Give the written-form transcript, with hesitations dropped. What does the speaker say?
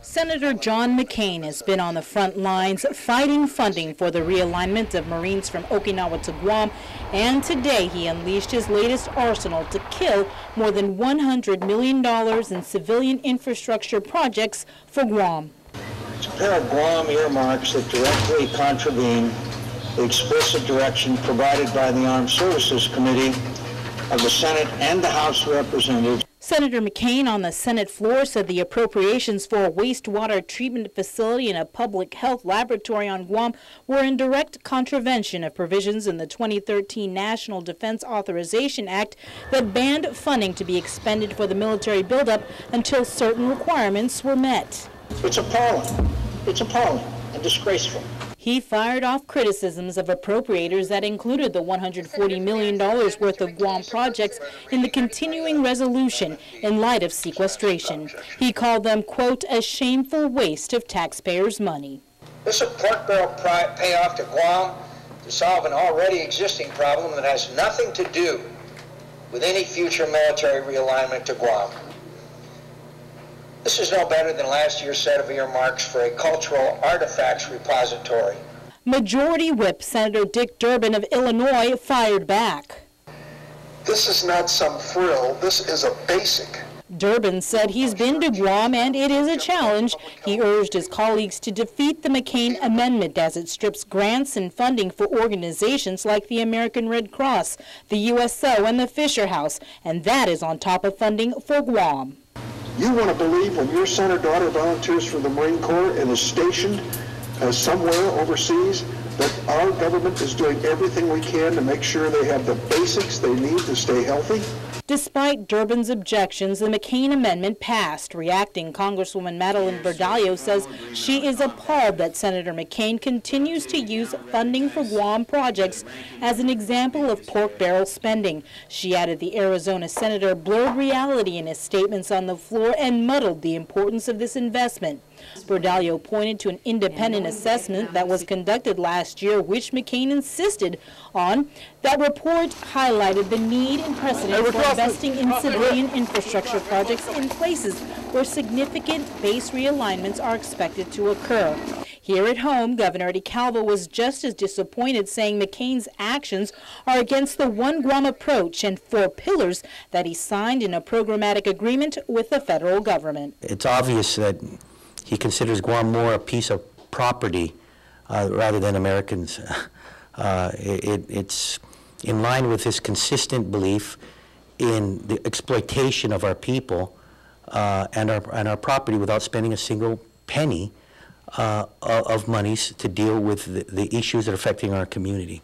Senator John McCain has been on the front lines fighting funding for the realignment of Marines from Okinawa to Guam, and today he unleashed his latest arsenal to kill more than $100 million in civilian infrastructure projects for Guam. It's a pair of Guam earmarks that directly contravene the explicit direction provided by the Armed Services Committee of the Senate and the House of Representatives. Senator McCain on the Senate floor said the appropriations for a wastewater treatment facility and a public health laboratory on Guam were in direct contravention of provisions in the 2013 National Defense Authorization Act that banned funding to be expended for the military buildup until certain requirements were met. It's appalling. It's appalling and disgraceful. He fired off criticisms of appropriators that included the $140 million worth of Guam projects in the continuing resolution in light of sequestration. He called them, quote, a shameful waste of taxpayers' money. This is a pork barrel payoff to Guam to solve an already existing problem that has nothing to do with any future military realignment to Guam. This is no better than last year's set of earmarks for a cultural artifacts repository. Majority Whip Senator Dick Durbin of Illinois fired back. This is not some frill, this is a basic. Durbin said he's been to Guam and it is a challenge. He urged his colleagues to defeat the McCain amendment as it strips grants and funding for organizations like the American Red Cross, the USO, and the Fisher House, and that is on top of funding for Guam. You want to believe when your son or daughter volunteers for the Marine Corps and is stationed somewhere overseas that our government is doing everything we can to make sure they have the basics they need to stay healthy? Despite Durbin's objections, the McCain amendment passed. Reacting, Congresswoman Madeline Berdallo says she is appalled that Senator McCain continues to use funding for Guam projects as an example of pork barrel spending. She added the Arizona senator blurred reality in his statements on the floor and muddled the importance of this investment. Berdallo pointed to an independent assessment that was conducted last year, which McCain insisted on. That report highlighted the need and precedent for investing in civilian infrastructure projects in places where significant base realignments are expected to occur. Here at home, Governor Eddie Calvo was just as disappointed, saying McCain's actions are against the One Guam approach and 4 pillars that he signed in a programmatic agreement with the federal government. It's obvious that he considers Guam more a piece of property rather than Americans. It's in line with his consistent belief in the exploitation of our people and our property without spending a single penny of monies to deal with the issues that are affecting our community.